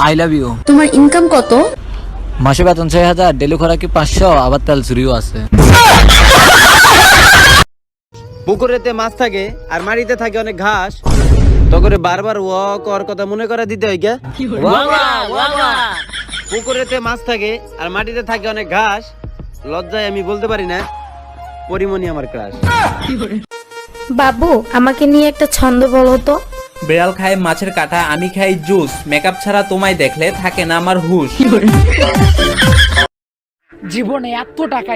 I love you. তোমার income কত? মাসে বেতন ৬০০০, ডেলি খোরাকি ৫০০, আবার তেল চুরিও আছে। পুকুরেতে মাছ থাকে আর মাটিতে থাকে অনেক ঘাস, তো করে বারবার ওয়াক ওর কথা মনে করে দিতে হয় কে? পুকুরেতে মাছ থাকে আর মাটিতে থাকে অনেক ঘাস, লজ্জায় আমি বলতে পারি না পরিমণি আমার ক্রাশ। বাবু আমাকে নিয়ে একটা ছন্দ বলো তো। বিড়াল খায় মাছের কাঁটা, আমি খাই জুস, মেকআপ ছাড়া তোমায় দেখলে থাকে না আমার হুশ। জীবনে এত টাকা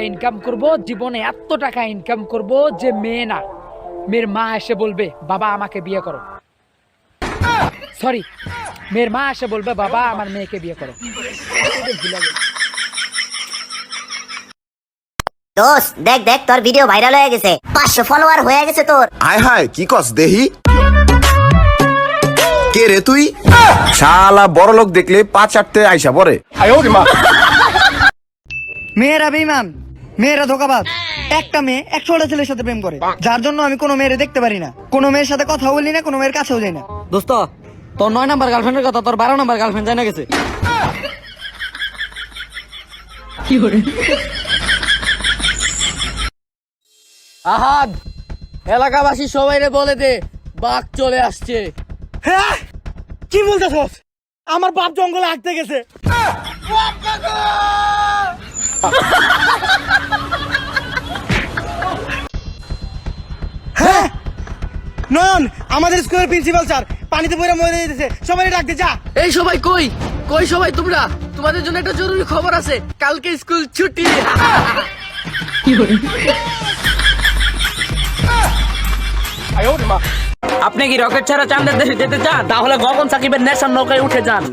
ইনকাম করব যে মেয়ের মা এসে বলবে বাবা আমাকে বিয়ে করো, সরি মেয়ের মা এসে বলবে বাবা আমার মেয়েকে বিয়ে করো। দোস্ত দেখ দেখ তোর ভিডিও ভাইরাল হয়ে গেছে, 500 ফলোয়ার হয়ে গেছে তোর। হায় হায় কি কস দেহি? কে রে তুই? শালা বড় লোক দেখলে পা চাটতে আইসা পরে। মেয়েরা বেঈমান, মেয়েরা ধোকাবাজ। একটা মেয়ে 100টা ছেলের সাথে প্রেম করে, যার জন্য আমি কোনো মেয়েরে দেখতে পারি না, কোনো মেয়ের সাথে কথা বলি না, কোনো মেয়ের কাছেও যাই না। দোস্ত তোর 9 নাম্বার গার্লফ্রেন্ডের কথা তোর 12 নাম্বার গার্লফ্রেন্ড জানা গেছে। আহাদ, এলাকাবাসী সবাইরে বলে দে বাঘ চলে আসছে। হ্যাঁ কি বলতেছস? আমার বাপ জঙ্গলে হাঁটতে গেছে। হ্যাঁ নয়ন, আমাদের স্কুলের প্রিন্সিপাল স্যার পানিতে পড়ে মরে যেতেছে, সবাই ডাকতে যা। এই সবাই কই কই সবাই তোমরা, তোমাদের জন্য একটা জরুরি খবর আছে, কালকে স্কুল ছুটি। আপনি কি রকেট ছাড়া চাঁদের দেশে যেতে চান? তাহলে গগন সাকিবের নেশার নৌকায় উঠে যান।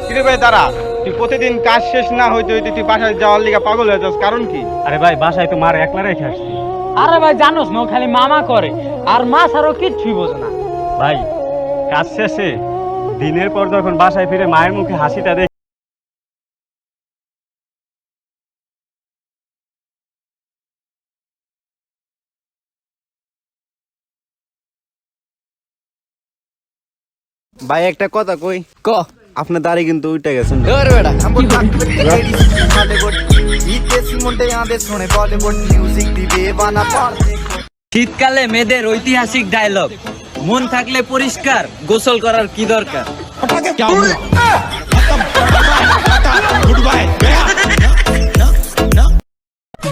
কিরে ভাই দাঁড়া, তুই প্রতিদিন কাজ শেষ না হইতে হইতে তুই বাসায় যাওয়ার লিগা পাগল হয়ে যাস, কারণ কি? আরে ভাই বাসায় তো মার একলা রেখে আসছি। আরে ভাই জানোস না, ও খালি মামা করে আর মা ছাড়াও কিচ্ছুই বোঝে না। ভাই কাজ শেষে দিনের পর যখন বাসায় ফিরে মায়ের মুখে হাসিটা দেখি, ভাই একটা কথা কই, ক আপনার দাড়ি কিন্তু উঠে গেছেন। শীতকালে মেয়েদের ঐতিহাসিক ডায়লগ, মন থাকলে পরিষ্কার, গোসল করার কি দরকার?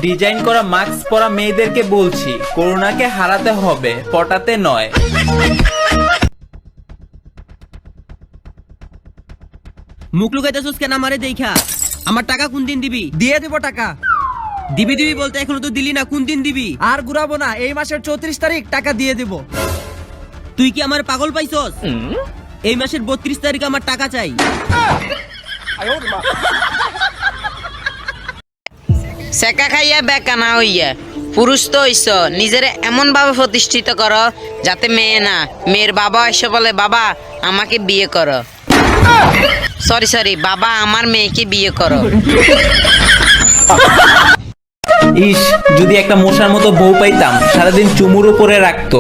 ডিজাইন করা মাস্ক পরা মেয়েদেরকে বলছি, করোনাকে হারাতে হবে, পটাতে নয়। মুখ লুকাইতেছস কেন আমারে দেখা? আমার টাকা কোন দিন দিবি? দিয়ে দেব টাকা। দিবি দিবি বলতে এখনো তো দিলি না, কোন দিন দিবি? আর ঘুরাবো না, এই মাসের 34 তারিখ টাকা দিয়ে দেব। তুই কি আমার পাগল পাইছস? এই মাসের 32 তারিখ আমার টাকা চাই। সেকা খাইয়া বেকা না হইয়া পুরুষ তো হইছ, নিজের এমন ভাবে প্রতিষ্ঠিত করো যাতে মেয়ে না, মেয়ের বাবা এসে বলে বাবা আমাকে বিয়ে করো, সরি বাবা আমার মেয়েকে বিয়ে করো। ইস, যদি একটা মশার মতো বউ পাইতাম, সারাদিন চুমুর উপরে রাখতো।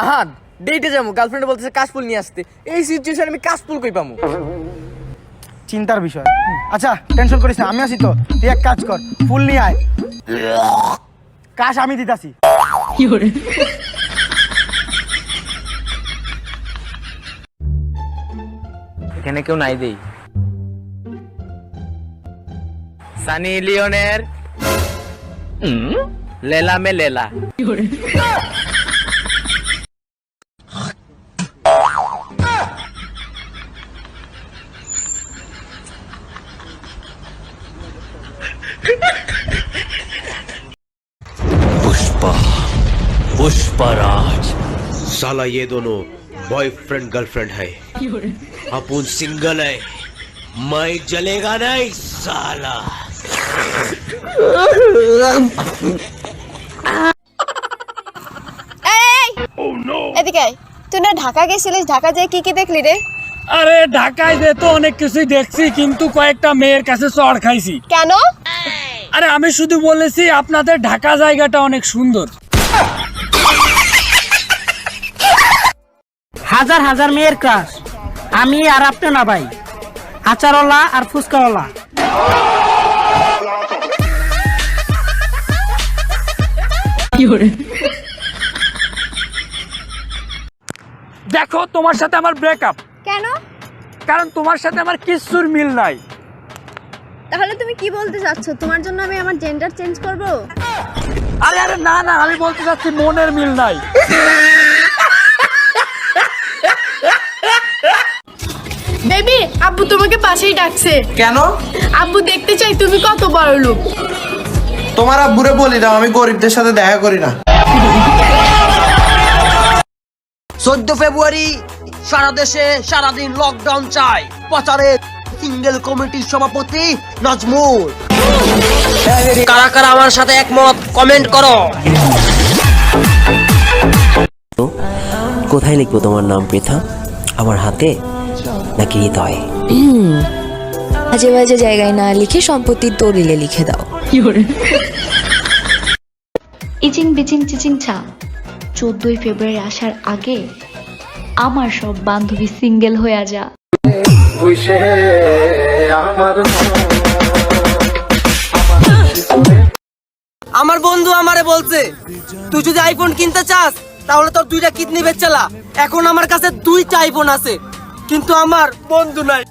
আহাদ ডেটে যাবো, গার্লফ্রেন্ড বলতেছে কাশফুল নিয়ে আসতে। এই সিচুয়েশন আমি কাশফুল কই পামু? চিন্তার বিষয়। আচ্ছা টেনশন করিস না, আমি আছি তো, তুই এক কাজ কর, ফুল নিয়ে আয়, কাশ আমি দিতাছি। এখানে কেউ নাই দেই। সানি লিওনের লেলা মে লেলা। पुष्पराज साला ये दोनों बॉयफ्रेंड गर्लफ्रेंड है, अपन सिंगल है, मैं जलेगा नहीं साला। এদিকে তুই না ঢাকা গেছিলিস, ঢাকা যেয়ে কি কি দেখলি রে? আরে ঢাকায় যে তো অনেক কিছুই দেখছি, কিন্তু কয়েকটা মেয়ের কাছে চড় খাইছি। কেন? আরে আমি শুধু বলেছি আপনাদের ঢাকা জায়গাটা অনেক সুন্দর। হাজার হাজার মেয়ের ক্রাশ, আমি আর আপনি না ভাই, আচারওয়ালা আর ফুচকাওয়ালা। দেখো তোমার সাথে আমার ব্রেকআপ, কেন? কারণ তোমার সাথে আমার কিচ্ছুর মিল নাই। তাহলে তুমি কি বলতে চাচ্ছ, তোমার জন্য আমি আমার জেন্ডার চেঞ্জ করব? আরে আরে না না, আমি বলতে চাচ্ছি মনের মিল নাই। বেবি, আব্বু তোমাকে পাশেই ডাকছে। কেন? আব্বু দেখতে চাই তুমি কত বড় লোক। তোমার আব্বুরে বলি দাও আমি গরিবদের সাথে দেখা করি না। 14 ফেব্রুয়ারি সারা দেশে সারাদিন লকডাউন চাই, প্রচারে সিঙ্গেল কমিটির সভাপতি নাজমুল। কারা কারা আমার সাথে একমত কমেন্ট করো। কোথায় লিখবো তোমার নাম পৃথা? আমার হাতে নাকি হৃদয়ে? বাজে বাজে জায়গায় না লিখে সম্পত্তির দলিলে লিখে দাও। ইচিং বিচিং চিচিং ছা, 14 ফেব্রুয়ারি আসার আগে আমার সব বান্ধবী সিঙ্গেল হয়ে যা। আমার বন্ধু আমারে বলছে, তুই যদি আইফোন কিনতে চাস তাহলে তোর 2টা কিডনি বেচালা। এখন আমার কাছে 2টা আইফোন আছে, কিন্তু আমার বন্ধু নাই।